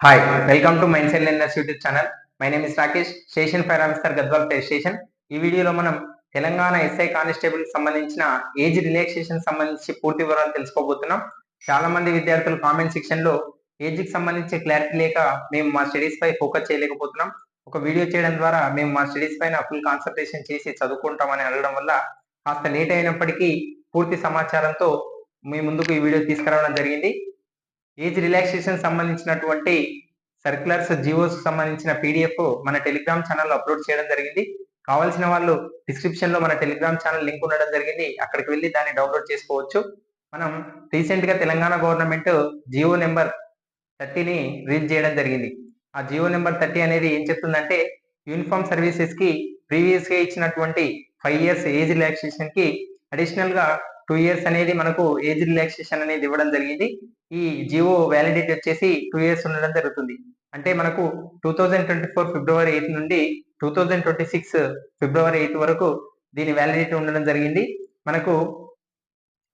Hi welcome to mindset learners YouTube channel. My name is Rakesh, station fire officer Gadwal fire station. ఈ వీడియోలో మనం Telangana SI constable సంబంధించిన age relaxation సంబంధించి పూర్తి వివరాలు తెలుసుకోబోతున్నాం. చాలా మంది విద్యార్థులు కామెంట్ సెక్షన్ లో ఏజ్ కి సంబంధించి క్లారిటీ లేక మేము మా స్టడీస్ పై ఫోకస్ చేయలేకపోతున్నాం. ఒక వీడియో చేయడం ద్వారా మేము మా స్టడీస్ పైన ఫుల్ కాన్సన్ట్రేషన్ చేసి చదువుకుంటామని అడగడం వల్ల కాస్త లేట్ అయినప్పటికీ పూర్తి సమాచారంతో మీ ముందుకు ఈ వీడియో తీసుకురావడం జరిగింది. ఏజ్ రిలాక్సేషన్ సంబంధించినటువంటి సర్క్యులర్స్, జియోస్ సంబంధించిన పీడిఎఫ్ మన టెలిగ్రామ్ ఛానల్లో అప్లోడ్ చేయడం జరిగింది. కావాల్సిన వాళ్ళు డిస్క్రిప్షన్ లో మన టెలిగ్రామ్ ఛానల్ లింక్ ఉండడం జరిగింది. అక్కడికి వెళ్ళి దాన్ని డౌన్లోడ్ చేసుకోవచ్చు. మనం రీసెంట్ గా తెలంగాణ గవర్నమెంట్ జియో నెంబర్ 30ని రిలీజ్ చేయడం జరిగింది. ఆ జియో నెంబర్ 30 అనేది ఏం చెప్తుందంటే, యూనిఫామ్ సర్వీసెస్ కి ప్రీవియస్ గా ఇచ్చినటువంటి 5 years ఏజ్ రిలాక్సేషన్ కి అడిషనల్ గా 2 years అనేది మనకు ఏజ్ రిలాక్సేషన్ అనేది ఇవ్వడం జరిగింది. ఈ జియో వ్యాలిడిటీ వచ్చేసి 2 years ఉండడం జరుగుతుంది. అంటే మనకు 2024 ఫిబ్రవరి 8 నుండి 2026 ఫిబ్రవరి 8 వరకు దీని వ్యాలిడిటీ ఉండడం జరిగింది. మనకు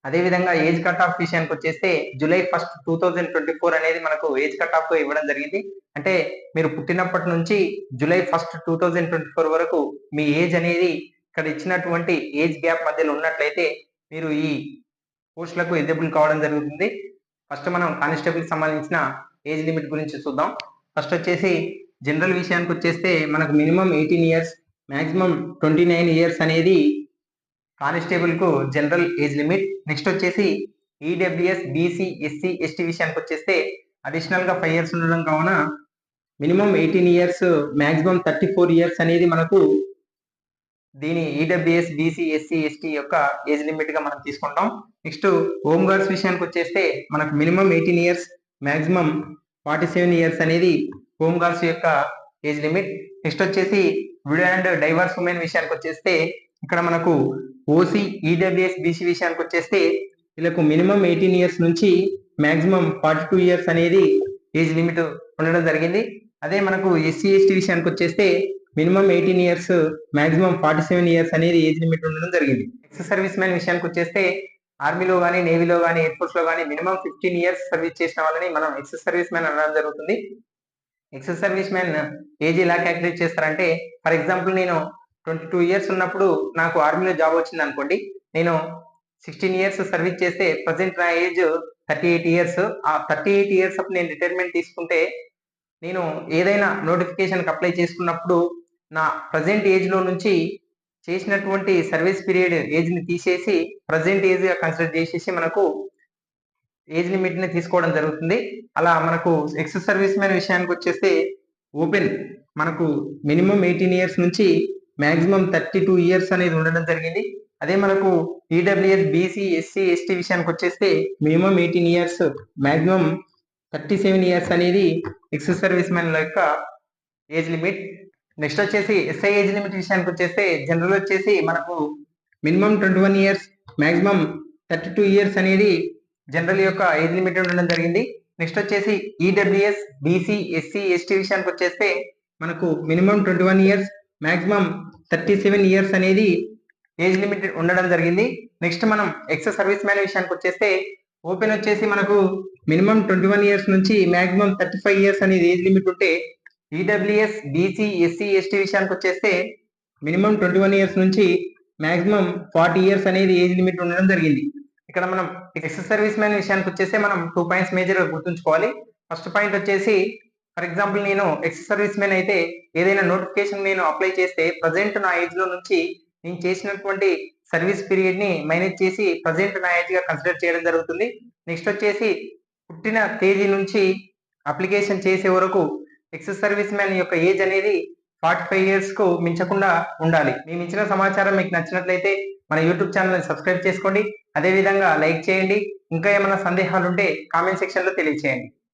అదేవిధంగా ఏజ్ కట్ ఆఫ్ విషయానికి వచ్చేస్తే జూలై 1 2024 అనేది మనకు ఏజ్ కట్ ఆఫ్ ఇవ్వడం జరిగింది. అంటే మీరు పుట్టినప్పటి నుంచి జూలై 1 2024 వరకు మీ ఏజ్ అనేది ఇక్కడ ఇచ్చినటువంటి ఏజ్ గ్యాప్ మధ్యలో ఉన్నట్లయితే మీరు ఈ పోస్టులకు ఎలిజిబుల్ కావడం జరుగుతుంది. ఫస్ట్ మనం కానిస్టేబుల్ సంబంధించిన ఏజ్ లిమిట్ గురించి చూద్దాం. ఫస్ట్ వచ్చేసి జనరల్ విషయానికి వచ్చేస్తే మనకు మినిమం 18 years, మాక్సిమం 29 years అనేది కానిస్టేబుల్ కు జనరల్ ఏజ్ లిమిట్. నెక్స్ట్ వచ్చేసి ఈడబ్ల్యూఎస్, బీసీ, ఎస్సీ, ఎస్టీ విషయానికి వచ్చేస్తే అడిషనల్ గా 5 years ఉండడం కావున మినిమం 18 years, మాక్సిమం 34 years అనేది మనకు దీని ఈడబ్ల్యూఎస్, బీసీ, ఎస్సీ, ఎస్టీ యొక్క ఏజ్ లిమిట్ గా మనం తీసుకుంటాం. నెక్స్ట్ హోమ్ గార్డ్స్ విషయానికి వచ్చేస్తే మనకు మినిమం 18 years, మాక్సిమం 47 years అనేది హోమ్ గార్డ్స్ యొక్క ఏజ్ లిమిట్. నెక్స్ట్ వచ్చేసి విడో అండ్ డైవర్స్ ఉమెన్ విషయానికి వచ్చేస్తే ఇక్కడ మనకు ఓసీ, ఈడబ్ల్యూఎస్, బీసీ విషయానికి వచ్చేస్తే వీళ్ళకు మినిమం 18 years నుంచి మాక్సిమం 42 years అనేది ఏజ్ లిమిట్ ఉండడం జరిగింది. అదే మనకు ఎస్సీ, ఎస్టీ విషయానికి వచ్చేస్తే మినిమం 18 years, మాక్సిమం 47 years అనేది ఏజ్ లిమిట్ ఉండడం జరిగింది. ఎక్స్ సర్వీస్ మ్యాన్ విషయానికి వచ్చేస్తే ఆర్మీలో కానీ, నేవీలో కానీ, ఎయిర్ ఫోర్స్ లో కానీ మినిమం 15 years సర్వీస్ చేసిన వాళ్ళని మనం ఎక్స్ సర్వీస్ మ్యాన్ అనడం జరుగుతుంది. ఎక్స్ సర్వీస్ మ్యాన్ ఏజ్ ఎలా క్యాలిక్యులేట్ చేస్తారంటే, ఫర్ ఎగ్జాంపుల్ నేను 22 years ఉన్నప్పుడు నాకు ఆర్మీలో జాబ్ వచ్చింది అనుకోండి. నేను 16 years సర్వీస్ చేస్తే ప్రజెంట్ నా ఏజ్ 38 years. ఆ 38 years అప్పుడు నేను రిటైర్మెంట్ తీసుకుంటే నేను ఏదైనా నోటిఫికేషన్ అప్లై చేసుకున్నప్పుడు నా ప్రజెంట్ ఏజ్ లో నుంచి చేసినటువంటి సర్వీస్ పీరియడ్ ఏజ్ ని తీసేసి ప్రజెంట్ ఏజ్ గా కన్సిడర్ చేసేసి మనకు ఏజ్ లిమిట్ ని తీసుకోవడం జరుగుతుంది. అలా మనకు ఎక్స్ సర్వీస్ మ్యాన్ విషయానికి వచ్చేస్తే ఓపెన్ మనకు మినిమం 18 years నుంచి మాక్సిమం 32 years అనేది ఉండడం జరిగింది. అదే మనకు ఈడబ్ల్యూఎస్, బీసీ, ఎస్సీ, ఎస్టీ విషయానికి వచ్చేస్తే మినిమం 18 years, మాక్సిమం 37 years అనేది ఎక్స్ సర్వీస్ మ్యాన్ యొక్క ఏజ్ లిమిట్. నెక్స్ట్ వచ్చేసి ఎస్ఐ ఏజ్ లిమిట్ విషయానికి వచ్చేస్తే జనరల్ వచ్చేసి మనకు మినిమం 21 years, మాక్సిమం 32 years అనేది జనరల్ యొక్క ఏజ్ లిమిట్ ఉండడం జరిగింది. నెక్స్ట్ వచ్చేసి ఈడబ్ల్యూఎస్, బీసీ, ఎస్సీ, ఎస్టీ విషయానికి వచ్చేస్తే మనకు మినిమం 21 years, మాక్సిమం 37 years అనేది ఏజ్ లిమిట్ ఉండడం జరిగింది. నెక్స్ట్ మనం ఎక్స్ సర్వీస్ మ్యాన్ విషయానికి వచ్చేస్తే ఓపెన్ వచ్చేసి మనకు మినిమం 21 years నుంచి మాక్సిమం 35 years అనేది ఏజ్ లిమిట్ ఉంటే, ఈడబ్ల్యూఎస్, బీసీ, ఎస్సీ, ఎస్టీ విషయానికి వచ్చేస్తే మినిమం 21 years నుంచి మాక్సిమం 40 years అనేది ఏజ్ లిమిట్ ఉండడం జరిగింది. ఇక్కడ మనం ఎక్స్ సర్వీస్ మ్యాన్ విషయానికి వచ్చేస్తే మనం 2 points మేజర్ గుర్తుంచుకోవాలి. ఫస్ట్ పాయింట్ వచ్చేసి, ఫర్ ఎగ్జాంపుల్ నేను ఎక్స్ సర్వీస్ మ్యాన్ అయితే ఏదైనా నోటిఫికేషన్ నేను అప్లై చేస్తే ప్రజెంట్ నా ఏజ్ లో నుంచి నేను చేసినటువంటి సర్వీస్ పీరియడ్ ని మైనస్ చేసి ప్రజెంట్ నా ఏజ్ గా కన్సిడర్ చేయడం జరుగుతుంది. నెక్స్ట్ వచ్చేసి పుట్టిన తేదీ నుంచి అప్లికేషన్ చేసే వరకు ఎక్స్ సర్వీస్ మ్యాన్ యొక్క ఏజ్ అనేది 45 years కు మించకుండా ఉండాలి. మేము ఇచ్చిన సమాచారం మీకు నచ్చినట్లయితే మన యూట్యూబ్ ఛానల్ సబ్స్క్రైబ్ చేసుకోండి. అదే విధంగా లైక్ చేయండి. ఇంకా ఏమైనా సందేహాలు ఉంటే కామెంట్ సెక్షన్ లో తెలియచేయండి.